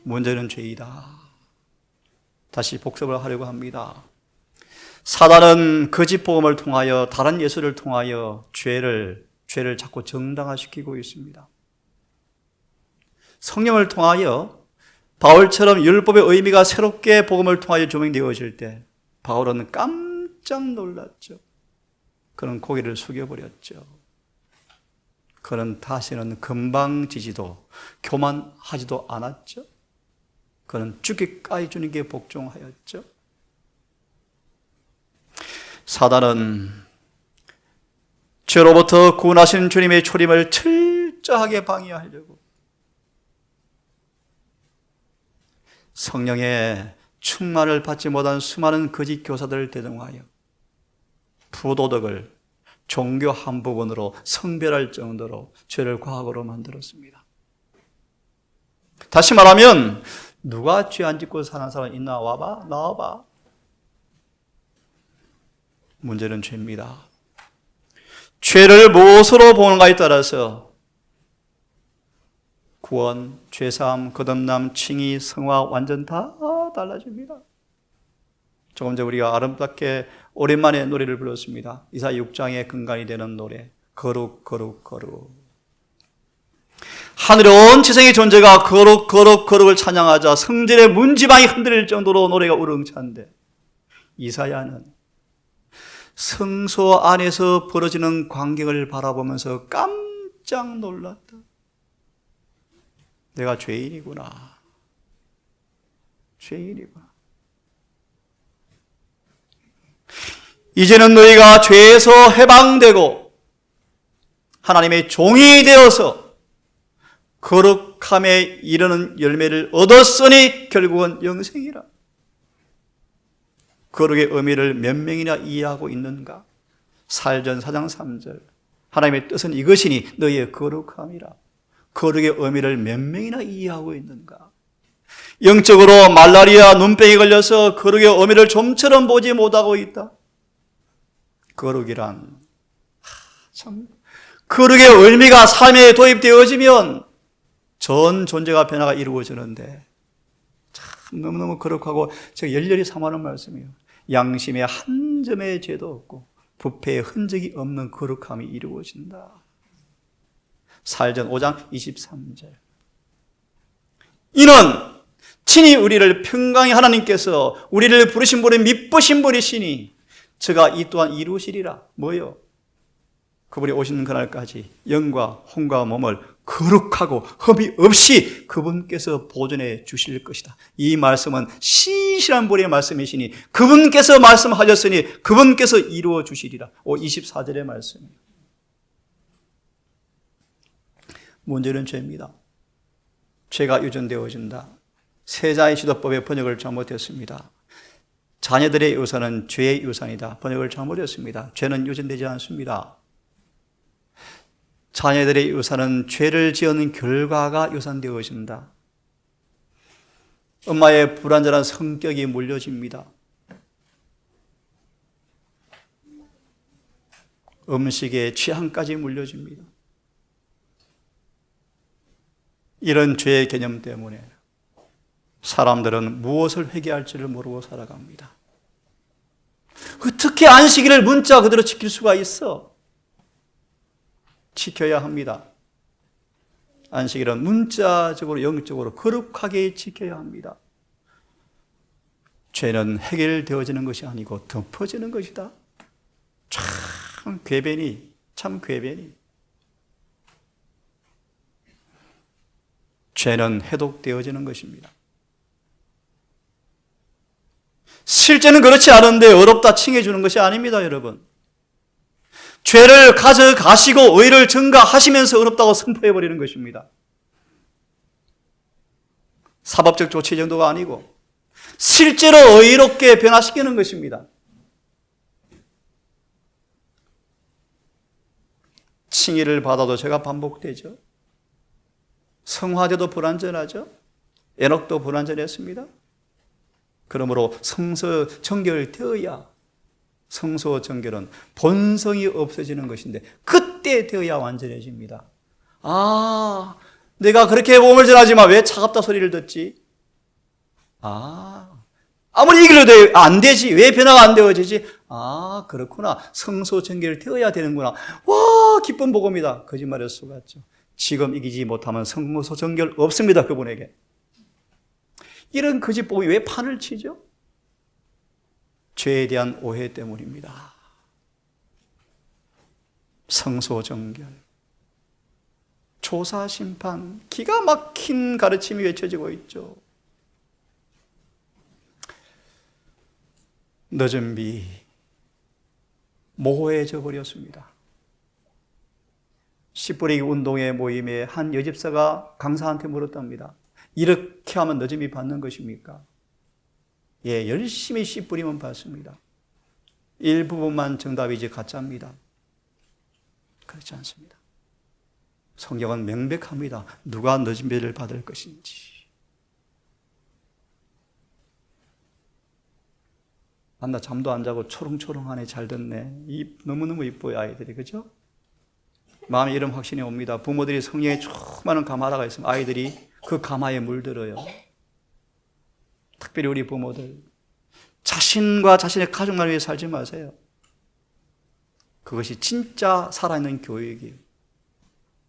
문제는 죄이다. 다시 복습을 하려고 합니다. 사단은 거짓 복음을 통하여, 다른 예수를 통하여 죄를 자꾸 정당화시키고 있습니다. 성령을 통하여 바울처럼 율법의 의미가 새롭게 복음을 통하여 조명되어질 때 바울은 깜짝 놀랐죠. 그는 고개를 숙여버렸죠. 그는 다시는 건방지지도 교만하지도 않았죠. 그는 죽기까지 주님께 복종하였죠. 사단은 죄로부터 구원하신 주님의 초림을 철저하게 방해하려고 성령의 충만을 받지 못한 수많은 거짓 교사들을 대동하여 부도덕을 종교 한 부분으로 성별할 정도로 죄를 과학으로 만들었습니다. 다시 말하면 누가 죄 안 짓고 사는 사람 있나? 와봐, 나와봐. 문제는 죄입니다. 죄를 무엇으로 보는가에 따라서 구원, 죄사함, 거듭남, 칭의, 성화 완전 다 달라집니다. 조금 전에 우리가 아름답게 오랜만에 노래를 불렀습니다. 이사야 6장의 근간이 되는 노래, 거룩 거룩 거룩. 하늘의 온 지성의 존재가 거룩 거룩 거룩을 찬양하자 성전의 문지방이 흔들릴 정도로 노래가 우렁찬데, 이사야는 성소 안에서 벌어지는 광경을 바라보면서 깜짝 놀랐다. 내가 죄인이구나. 죄인이구나. 이제는 너희가 죄에서 해방되고 하나님의 종이 되어서 거룩함에 이르는 열매를 얻었으니 결국은 영생이라. 거룩의 의미를 몇 명이나 이해하고 있는가? 사일전 4장 3절 하나님의 뜻은 이것이니 너희의 거룩함이라. 거룩의 의미를 몇 명이나 이해하고 있는가? 영적으로 말라리아 눈병이 걸려서 거룩의 의미를 좀처럼 보지 못하고 있다. 거룩이란 참 거룩의 의미가 삶에 도입되어지면 전 존재가 변화가 이루어지는데 참 너무너무 거룩하고 제가 열렬히 사모하는 말씀이에요. 양심의 한 점의 죄도 없고 부패의 흔적이 없는 거룩함이 이루어진다. 사일전 5장 23절 이는 친히 우리를 평강의 하나님께서 우리를 부르신 분이 미쁘신 분이시니 저가 이 또한 이루시리라. 뭐요? 그분이 오시는 그날까지 영과 혼과 몸을 거룩하고 흠이 없이 그분께서 보존해 주실 것이다. 이 말씀은 신실한 분의 말씀이시니 그분께서 말씀하셨으니 그분께서 이루어 주시리라. 24절의 말씀이에요. 문제는 죄입니다. 죄가 유전되어진다. 세자의 지도법의 번역을 잘못했습니다. 자녀들의 유산은 죄의 유산이다. 번역을 잘못했습니다. 죄는 유전되지 않습니다. 자녀들의 유산은 죄를 지은 결과가 유산되어진다. 엄마의 불완전한 성격이 물려집니다. 음식의 취향까지 물려집니다. 이런 죄의 개념 때문에 사람들은 무엇을 회개할지를 모르고 살아갑니다. 어떻게 안식일을 문자 그대로 지킬 수가 있어? 지켜야 합니다. 안식일은 문자적으로 영적으로 거룩하게 지켜야 합니다. 죄는 해결되어지는 것이 아니고 덮어지는 것이다. 참 궤변이. 죄는 해독되어지는 것입니다. 실제는 그렇지 않은데 어렵다 칭해주는 것이 아닙니다, 여러분. 죄를 가져가시고 의를 증가하시면서 어렵다고 선포해버리는 것입니다. 사법적 조치 정도가 아니고 실제로 의롭게 변화시키는 것입니다. 칭의를 받아도 죄가 반복되죠. 성화돼도 불완전하죠. 에녹도 불완전했습니다. 그러므로 성소 정결되어야, 성소 정결은 본성이 없어지는 것인데 그때 되어야 완전해집니다. 내가 그렇게 몸을 전하지만 왜 차갑다 소리를 듣지? 아무리 이길래도 안 되지. 왜 변화가 안 되어지지? 그렇구나. 성소 정결 되어야 되는구나. 와, 기쁜 복음이다. 거짓말일 수가 없죠. 지금 이기지 못하면 성소 정결 없습니다. 그분에게. 이런 거짓 복음이 왜 판을 치죠? 죄에 대한 오해 때문입니다. 성소 정결, 조사 심판, 기가 막힌 가르침이 외쳐지고 있죠. 늦은 비, 모호해져 버렸습니다. 씨 뿌리기 운동회 모임에 한 여집사가 강사한테 물었답니다. 이렇게 하면 늦은 비 받는 것입니까? 예, 열심히 씨 뿌리면 받습니다. 일부분만 정답이지 가짜입니다. 그렇지 않습니다. 성경은 명백합니다. 누가 늦은 비를 받을 것인지. 나 잠도 안 자고 초롱초롱하네. 잘 듣네. 너무너무 이뻐요, 아이들이. 그죠? 마음에 이런 확신이 옵니다. 부모들이 성령에 충만한 감화라가 있으면 아이들이 그 감화에 물들어요. 특별히 우리 부모들. 자신과 자신의 가족만 위해 살지 마세요. 그것이 진짜 살아있는 교육이에요.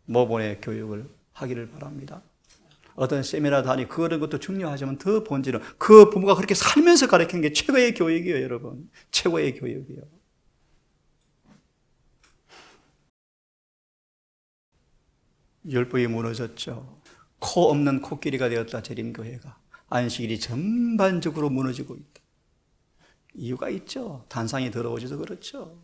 모본의 교육을 하기를 바랍니다. 어떤 세미나 다니 그런 것도 중요하지만 더 본질은 그 부모가 그렇게 살면서 가르치는 게 최고의 교육이에요, 여러분. 최고의 교육이에요. 율법이 무너졌죠. 코 없는 코끼리가 되었다, 재림교회가. 안식일이 전반적으로 무너지고 있다. 이유가 있죠. 단상이 더러워져서 그렇죠.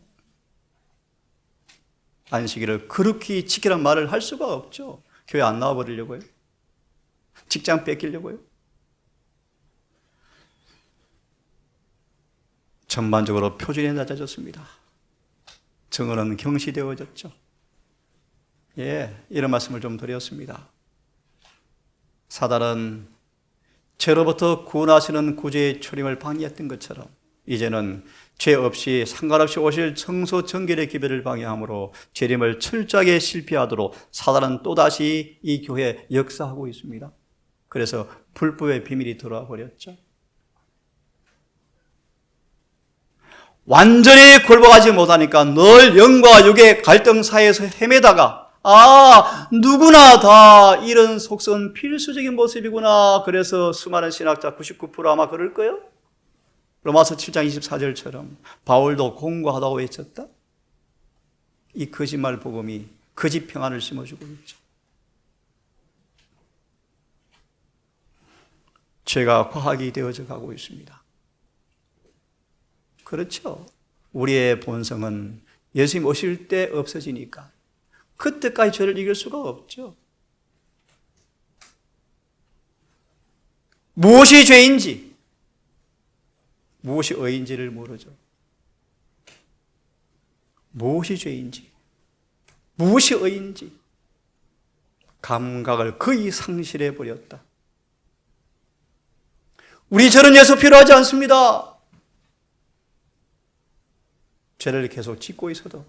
안식일을 그렇게 지키란 말을 할 수가 없죠. 교회 안 나와버리려고요? 직장 뺏기려고요? 전반적으로 표준이 낮아졌습니다. 정언은 경시되어졌죠. 예, 이런 말씀을 좀 드렸습니다. 사단은 죄로부터 구원하시는 구주의 초림을 방해했던 것처럼 이제는 죄 없이 상관없이 오실 성소 정결의 기별을 방해함으로 재림을 철저하게 실패하도록 사단은 또다시 이 교회에 역사하고 있습니다. 그래서 불법의 비밀이 들어와 버렸죠. 완전히 굴복하지 못하니까 늘 영과 육의 갈등 사이에서 헤매다가 누구나 다 이런 속성은 필수적인 모습이구나. 그래서 수많은 신학자 99% 아마 그럴 거예요. 로마서 7장 24절처럼 바울도 공고하다고 외쳤다. 이 거짓말 복음이 거짓 평안을 심어주고 있죠. 죄가 과학이 되어져 가고 있습니다. 그렇죠. 우리의 본성은 예수님 오실 때 없어지니까 그때까지 죄를 이길 수가 없죠. 무엇이 죄인지, 무엇이 의인지를 모르죠. 무엇이 죄인지, 무엇이 의인지 감각을 거의 상실해 버렸다. 우리 저런 예수 필요하지 않습니다. 죄를 계속 짓고 있어도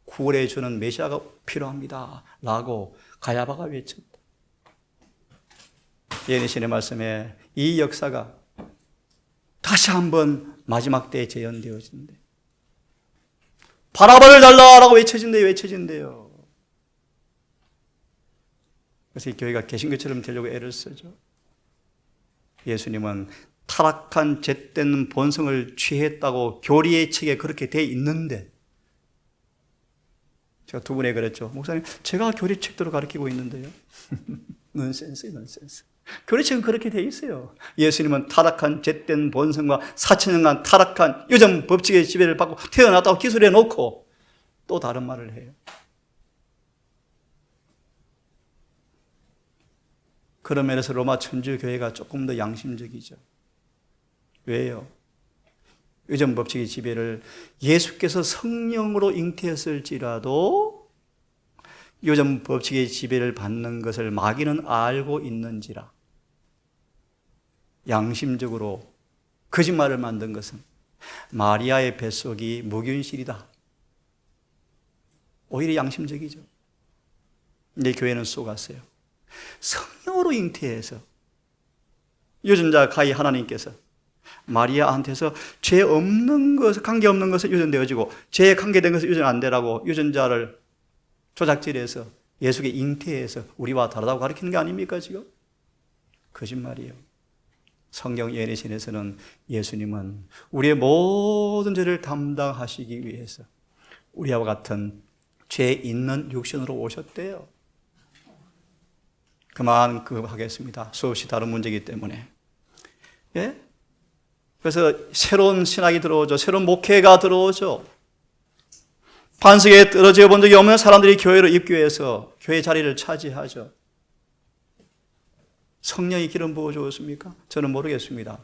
구원해 주는 메시아가 필요합니다. 라고 가야바가 외쳤다. 예언신의 말씀에 이 역사가 다시 한번 마지막 때에 재현되어진대. 바라바를 달라라고 외쳐진대요. 그래서 이 교회가 개신교처럼 되려고 애를 쓰죠. 예수님은 타락한 잿된 본성을 취했다고 교리의 책에 그렇게 돼 있는데 제가 두 분에 그랬죠. 목사님, 제가 교리책대로 가르치고 있는데요. 넌센스. 교리책은 그렇게 돼 있어요. 예수님은 타락한 잿된 본성과 4,000년간 타락한 유전 법칙의 지배를 받고 태어났다고 기술해 놓고 또 다른 말을 해요. 그런 면에서 로마 천주교회가 조금 더 양심적이죠. 왜요? 유전 법칙의 지배를 예수께서 성령으로 잉태했을지라도 유전 법칙의 지배를 받는 것을 마귀는 알고 있는지라 양심적으로 거짓말을 만든 것은 마리아의 뱃속이 무균실이다. 오히려 양심적이죠. 근데 교회는 속았어요. 성령으로 잉태해서 유전자 가히 하나님께서 마리아한테서 죄 없는 것, 관계 없는 것을 유전되어지고 죄에 관계된 것을 유전 안 되라고 유전자를 조작질해서 예수께 잉태해서 우리와 다르다고 가르치는 게 아닙니까 지금? 거짓말이에요. 성경 예언신에서는 예수님은 우리의 모든 죄를 담당하시기 위해서 우리와 같은 죄 있는 육신으로 오셨대요. 그만 하겠습니다. 수없이 다른 문제이기 때문에. 예? 그래서 새로운 신학이 들어오죠. 새로운 목회가 들어오죠. 반석에 떨어져 본 적이 없는 사람들이 교회로 입교해서 교회 자리를 차지하죠. 성령이 기름 부어 주었습니까? 저는 모르겠습니다.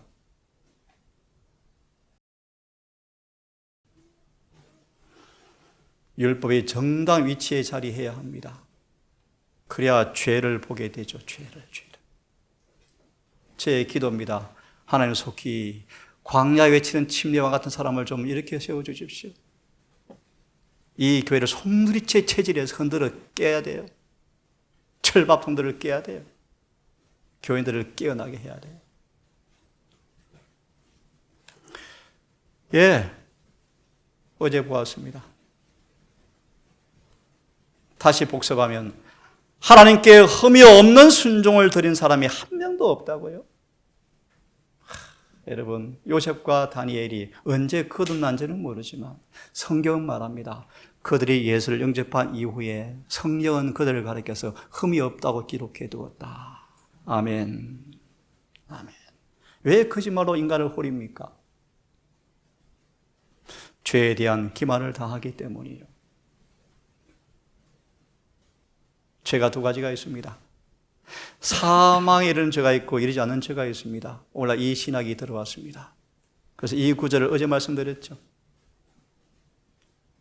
율법이 정당 위치에 자리해야 합니다. 그래야 죄를 보게 되죠. 죄를. 제 기도입니다. 하나님 속히 광야에 외치는 침례와 같은 사람을 좀 이렇게 세워주십시오. 이 교회를 송두리째 체질에서 흔들어 깨야 돼요. 철밥통들을 깨야 돼요. 교인들을 깨어나게 해야 돼요. 예, 어제 보았습니다. 다시 복습하면 하나님께 흠이 없는 순종을 드린 사람이 한 명도 없다고요? 여러분, 요셉과 다니엘이 언제 거듭난지는 모르지만 성경은 말합니다. 그들이 예수를 영접한 이후에 성령은 그들을 가리켜서 흠이 없다고 기록해 두었다. 아멘. 아멘. 왜 거짓말로 인간을 호립니까? 죄에 대한 기만을 당하기 때문이에요. 죄가 두 가지가 있습니다. 사망에 이르는 죄가 있고 이르지 않는 죄가 있습니다. 오늘 이 신학이 들어왔습니다. 그래서 이 구절을 어제 말씀드렸죠.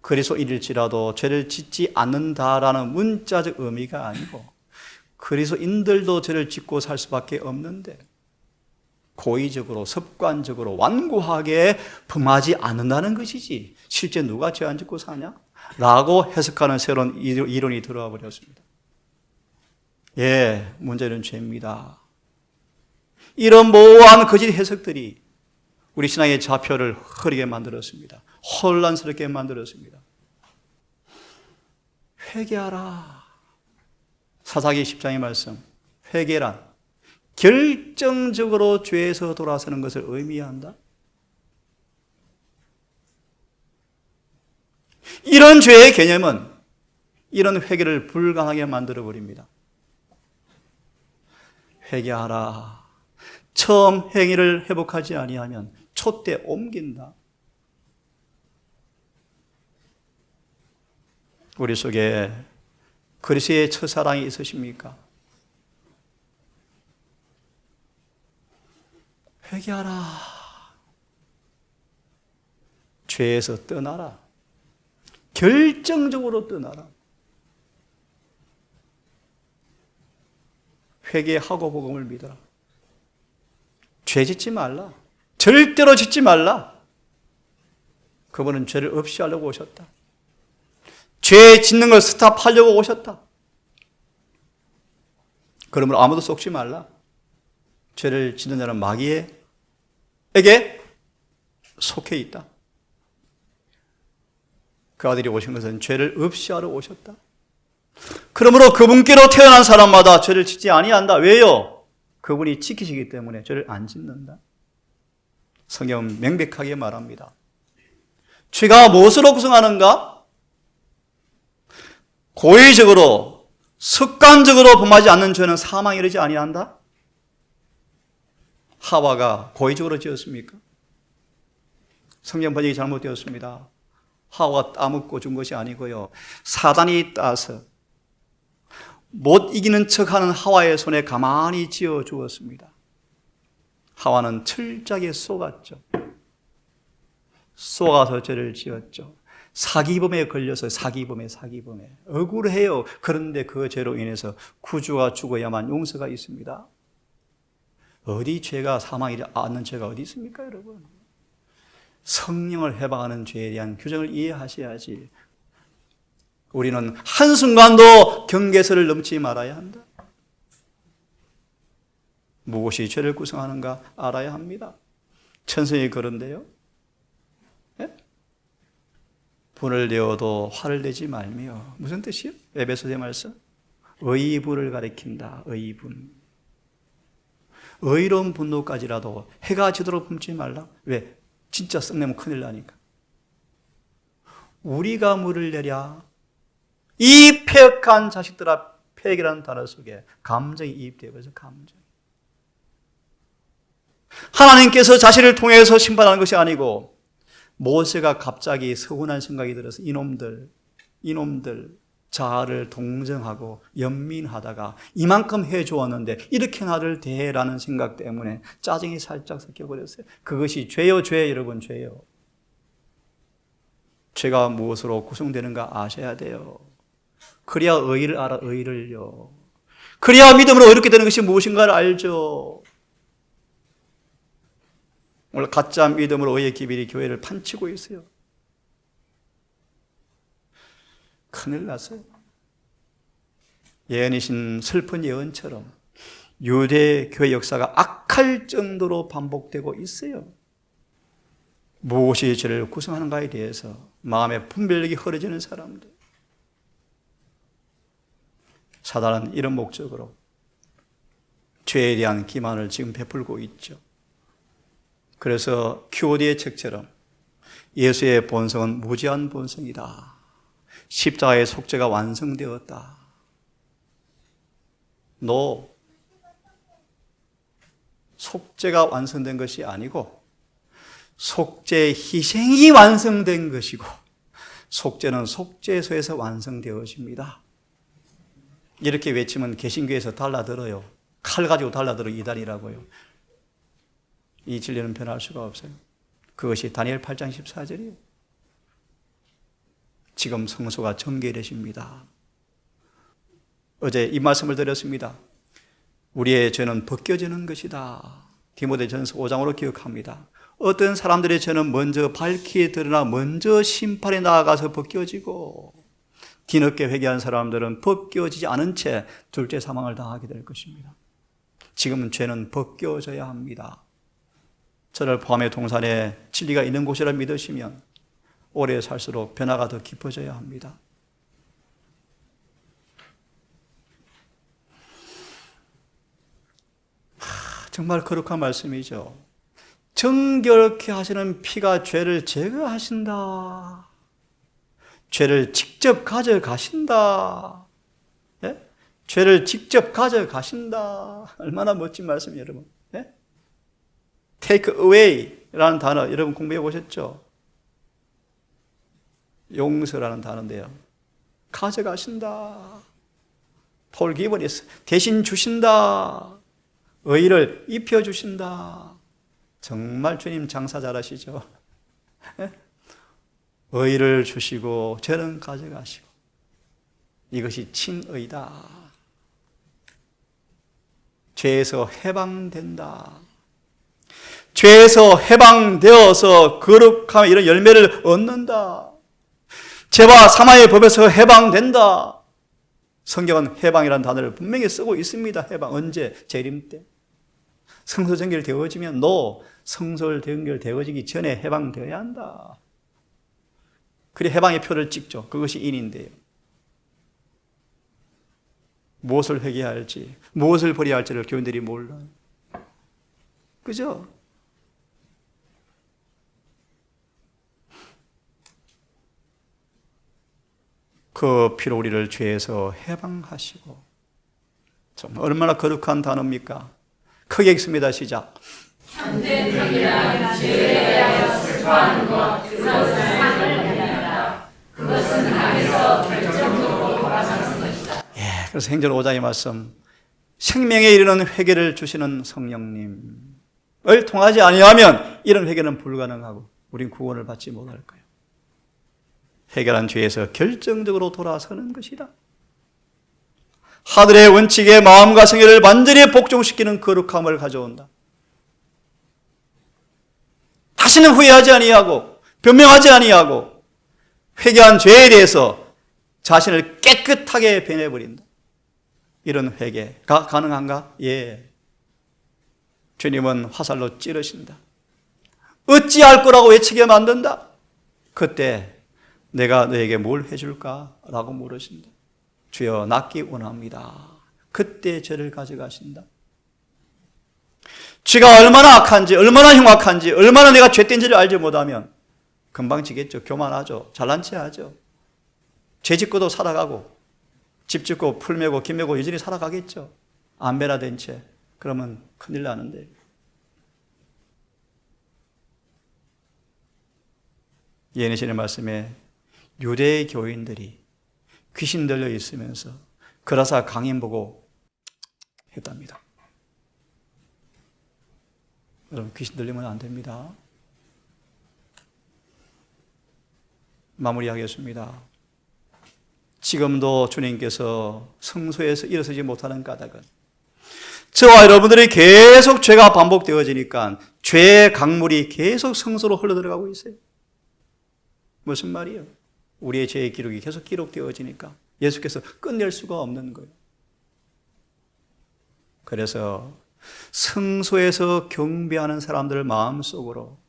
그리스도인일지라도 죄를 짓지 않는다라는 문자적 의미가 아니고 그리스도인들도 죄를 짓고 살 수밖에 없는데 고의적으로 습관적으로 완고하게 범하지 않는다는 것이지 실제 누가 죄 안 짓고 사냐? 라고 해석하는 새로운 이론이 들어와 버렸습니다. 예, 문제는 죄입니다. 이런 모호한 거짓 해석들이 우리 신앙의 좌표를 흐리게 만들었습니다. 혼란스럽게 만들었습니다. 회개하라. 사사기 10장의 말씀. 회개란 결정적으로 죄에서 돌아서는 것을 의미한다. 이런 죄의 개념은 이런 회개를 불가능하게 만들어버립니다. 회개하라. 처음 행위를 회복하지 아니하면 촛대 옮긴다. 우리 속에 그리스도의 첫사랑이 있으십니까? 회개하라. 죄에서 떠나라. 결정적으로 떠나라. 회개하고 복음을 믿어라. 죄 짓지 말라. 절대로 짓지 말라. 그분은 죄를 없이 하려고 오셨다. 죄 짓는 걸 스탑하려고 오셨다. 그러므로 아무도 속지 말라. 죄를 짓는 자는 마귀에게 속해 있다. 그 아들이 오신 것은 죄를 없이 하러 오셨다. 그러므로 그분께로 태어난 사람마다 죄를 짓지 아니한다. 왜요? 그분이 지키시기 때문에 죄를 안 짓는다. 성경은 명백하게 말합니다. 죄가 무엇으로 구성하는가? 고의적으로 습관적으로 범하지 않는 죄는 사망에 이르지 아니한다. 하와가 고의적으로 지었습니까? 성경 번역이 잘못되었습니다. 하와가 따먹고 준 것이 아니고요. 사단이 따서 못 이기는 척하는 하와의 손에 가만히 쥐어 주었습니다. 하와는 철저하게 속았죠. 속아서 죄를 지었죠. 사기범에 걸려서 사기범에 억울해요. 그런데 그 죄로 인해서 구주가 죽어야만 용서가 있습니다. 어디 죄가 사망이지 않는 죄가 어디 있습니까, 여러분? 성령을 해방하는 죄에 대한 규정을 이해하셔야지. 우리는 한순간도 경계선을 넘지 말아야 한다. 무엇이 죄를 구성하는가 알아야 합니다. 천성이 그런데요. 예? 분을 내어도 화를 내지 말며. 무슨 뜻이요? 에베소서의 말씀. 의분을 가리킨다. 의분. 의로운 분노까지라도 해가 지도록 품지 말라. 왜? 진짜 썩내면 큰일 나니까. 우리가 물을 내랴. 이 폐역한 자식들아, 폐역이라는 단어 속에 감정이 이입되어 버려서 감정. 하나님께서 자신을 통해서 심판하는 것이 아니고 모세가 갑자기 서운한 생각이 들어서 이놈들 자아를 동정하고 연민하다가 이만큼 해주었는데 이렇게 나를 대해라는 생각 때문에 짜증이 살짝 섞여버렸어요. 그것이 죄요, 죄. 여러분, 죄요. 죄가 무엇으로 구성되는가 아셔야 돼요. 그래야 의를 알아, 의를요. 그래야 믿음으로 의롭게 되는 것이 무엇인가를 알죠. 오늘 가짜 믿음으로 의의 기밀이 교회를 판치고 있어요. 큰일 났어요. 예언이신 슬픈 예언처럼 유대 교회 역사가 악할 정도로 반복되고 있어요. 무엇이 죄를 구성하는가에 대해서 마음의 분별력이 흐려지는 사람들. 사단은 이런 목적으로 죄에 대한 기만을 지금 베풀고 있죠. 그래서 QOD의 책처럼 예수의 본성은 무지한 본성이다. 십자가의 속죄가 완성되었다. 너 속죄가 완성된 것이 아니고 속죄의 희생이 완성된 것이고 속죄는 속죄소에서 완성되어집니다. 이렇게 외치면 개신교에서 달라들어요. 칼 가지고 달라들어 이단이라고요. 이 진리는 변할 수가 없어요. 그것이 다니엘 8장 14절이에요. 지금 성소가 정결해집니다. 어제 이 말씀을 드렸습니다. 우리의 죄는 벗겨지는 것이다. 디모데전서 5장으로 기억합니다. 어떤 사람들의 죄는 먼저 밝히 드러나 먼저 심판에 나아가서 벗겨지고 뒤늦게 회개한 사람들은 벗겨지지 않은 채 둘째 사망을 당하게 될 것입니다. 지금은 죄는 벗겨져야 합니다. 저를 포함해 동산에 진리가 있는 곳이라 믿으시면 오래 살수록 변화가 더 깊어져야 합니다. 정말 거룩한 말씀이죠. 정결케 하시는 피가 죄를 제거하신다. 죄를 직접 가져가신다. 예? 죄를 직접 가져가신다. 얼마나 멋진 말씀이에요, 여러분. 예? Take away라는 단어 여러분 공부해 보셨죠? 용서라는 단어인데요. 가져가신다. forgiveness, 대신 주신다. 의를 입혀주신다. 정말 주님 장사 잘하시죠? 의를 주시고 죄는 가져가시고 이것이 친의다. 죄에서 해방된다. 죄에서 해방되어서 거룩함 이런 열매를 얻는다. 죄와 사망의 법에서 해방된다. 성경은 해방이라는 단어를 분명히 쓰고 있습니다. 해방. 언제? 재림 때. 성소 정결되어지면 너 성소 정결되어지기 전에 해방되어야 한다. 그래 해방의 표를 찍죠. 그것이 인인데요. 무엇을 회개해야 할지, 무엇을 버려야 할지를 교인들이 몰라요. 그죠? 그 피로 우리를 죄에서 해방하시고. 정말 얼마나 거룩한 단어입니까? 크게 읽습니다. 시작. 참된 죄에 대하여 슬퍼하는 것, 그것은 상을 내린다. 그것은 악에서 결정적으로 돌아서는 것이다. 예, 그래서 행전 5장의 말씀, 생명에 이르는 회개를 주시는 성령님을 통하지 아니하면 이런 회개는 불가능하고 우린 구원을 받지 못할 거예요. 해결한 죄에서 결정적으로 돌아서는 것이다. 하늘의 원칙에 마음과 생애를 완전히 복종시키는 거룩함을 가져온다. 다시는 후회하지 아니하고 변명하지 아니하고 회개한 죄에 대해서 자신을 깨끗하게 변해버린다. 이런 회개가 가능한가? 예. 주님은 화살로 찌르신다. 어찌할 거라고 외치게 만든다. 그때 내가 너에게 뭘 해줄까? 라고 물으신다. 주여, 낫기 원합니다. 그때 죄를 가져가신다. 죄가 얼마나 악한지, 얼마나 흉악한지, 얼마나 내가 죄된지를 알지 못하면 금방 지겠죠. 교만하죠. 잘난 체 하죠. 죄 짓고도 살아가고, 집 짓고, 풀 메고, 김 메고 여전히 살아가겠죠. 안 변화된 채. 그러면 큰일 나는데. 예언의 말씀에 유대 교인들이 귀신 들려 있으면서 그라사 강인 보고 했답니다. 여러분, 귀신 들리면 안 됩니다. 마무리하겠습니다. 지금도 주님께서 성소에서 일어서지 못하는 까닭은 저와 여러분들이 계속 죄가 반복되어지니까 죄의 강물이 계속 성소로 흘러들어가고 있어요. 무슨 말이에요? 우리의 죄의 기록이 계속 기록되어지니까 예수께서 끝낼 수가 없는 거예요. 그래서 성소에서 경배하는 사람들 마음속으로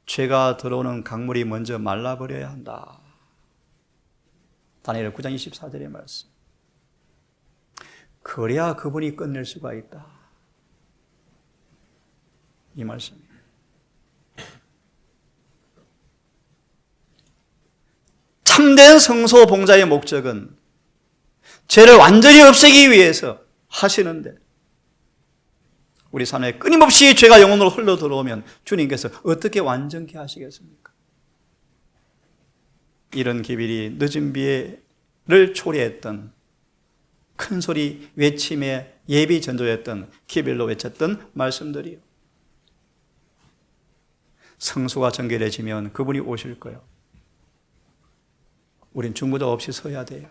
죄가 들어오는 강물이 먼저 말라버려야 한다. 다니엘 9장 24절의 말씀. 그래야 그분이 끝낼 수가 있다. 이 말씀이에요. 참된 성소 봉사의 목적은 죄를 완전히 없애기 위해서 하시는데 우리 삶에 끊임없이 죄가 영혼으로 흘러 들어오면 주님께서 어떻게 완전케 하시겠습니까? 이런 기별이 늦은 비를 초래했던 큰 소리 외침에 예비 전도했던 기별로 외쳤던 말씀들이요. 성소가 정결해지면 그분이 오실 거예요. 우린 중보자 없이 서야 돼요.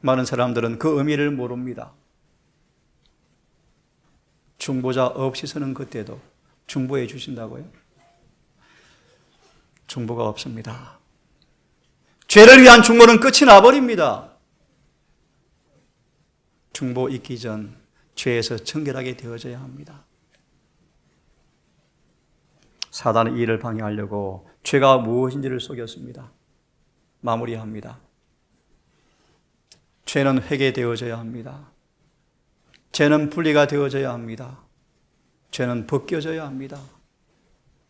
많은 사람들은 그 의미를 모릅니다. 중보자 없이 서는 그때도 중보해 주신다고요? 중보가 없습니다. 죄를 위한 중보는 끝이 나버립니다. 중보 있기 전 죄에서 정결하게 되어져야 합니다. 사단은 이 일을 방해하려고 죄가 무엇인지를 속였습니다. 마무리합니다. 죄는 회개되어져야 합니다. 죄는 분리가 되어져야 합니다. 죄는 벗겨져야 합니다.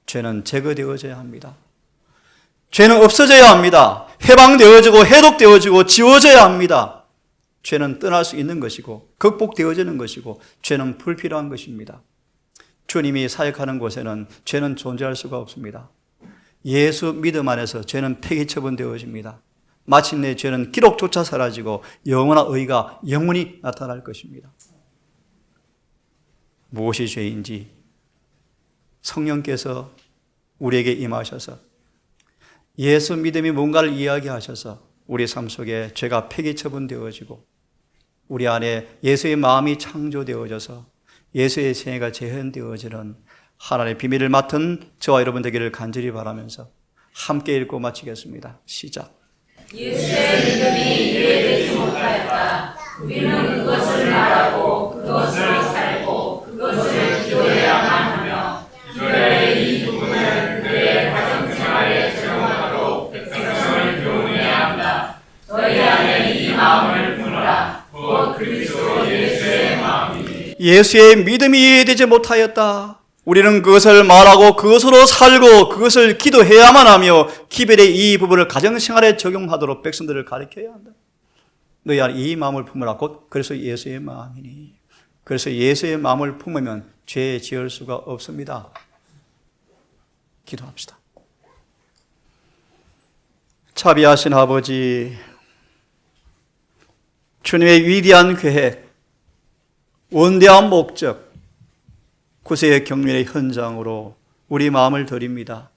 죄는 제거되어져야 합니다. 죄는 없어져야 합니다. 해방되어지고 해독되어지고 지워져야 합니다. 죄는 떠날 수 있는 것이고 극복되어지는 것이고 죄는 불필요한 것입니다. 주님이 사역하는 곳에는 죄는 존재할 수가 없습니다. 예수 믿음 안에서 죄는 폐기 처분되어집니다. 마침내 죄는 기록조차 사라지고 영원한 의가 영원히 나타날 것입니다. 무엇이 죄인지 성령께서 우리에게 임하셔서 예수 믿음이 뭔가를 이야기하셔서 우리 삶 속에 죄가 폐기 처분되어지고 우리 안에 예수의 마음이 창조되어져서 예수의 생애가 재현되어지는 하나님의 비밀을 맡은 저와 여러분 되기를 간절히 바라면서 함께 읽고 마치겠습니다. 시작. 예수의 믿음이 이해되지 못하였다. 우리는 그것을 말하고 그것으로 살고 그것을 기도해야만 하며 이들의 이 부분을 그의 가정생활에 적용하도록 백성을 교훈해야 한다. 너희 안에 이 마음을 품으라. 곧 그리스도 예수의 마음이니. 예수의 믿음이 이해되지 못하였다. 우리는 그것을 말하고 그것으로 살고 그것을 기도해야만 하며 기별의 이 부분을 가정생활에 적용하도록 백성들을 가르쳐야 한다. 너희 안에 이 마음을 품으라. 곧 그래서 예수의 마음이니. 그래서 예수의 마음을 품으면 죄 지을 수가 없습니다. 기도합시다. 자비하신 아버지, 주님의 위대한 계획, 원대한 목적, 구세의 경륜의 현장으로 우리 마음을 드립니다.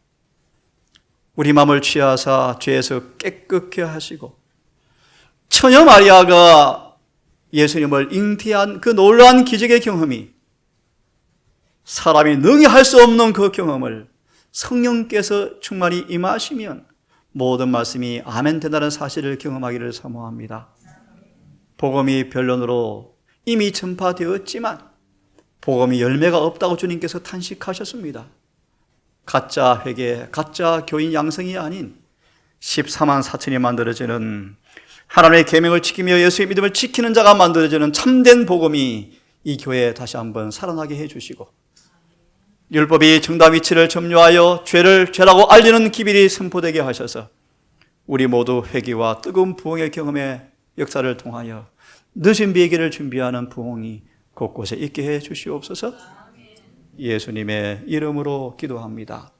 우리 마음을 취하사 죄에서 깨끗게 하시고 처녀 마리아가 예수님을 잉태한 그 놀라운 기적의 경험이 사람이 능히 할 수 없는 그 경험을 성령께서 충만히 임하시면 모든 말씀이 아멘 된다는 사실을 경험하기를 사모합니다. 복음이 변론으로 이미 전파되었지만 복음이 열매가 없다고 주님께서 탄식하셨습니다. 가짜 회개, 가짜 교인 양성이 아닌 14만 4천이 만들어지는 하나님의 계명을 지키며 예수의 믿음을 지키는 자가 만들어지는 참된 복음이 이 교회에 다시 한번 살아나게 해주시고, 율법이 정답 위치를 점유하여 죄를 죄라고 알리는 기별이 선포되게 하셔서 우리 모두 회개와 뜨거운 부흥의 경험의 역사를 통하여 늦은 비기를 준비하는 부흥이 곳곳에 있게 해 주시옵소서. 예수님의 이름으로 기도합니다.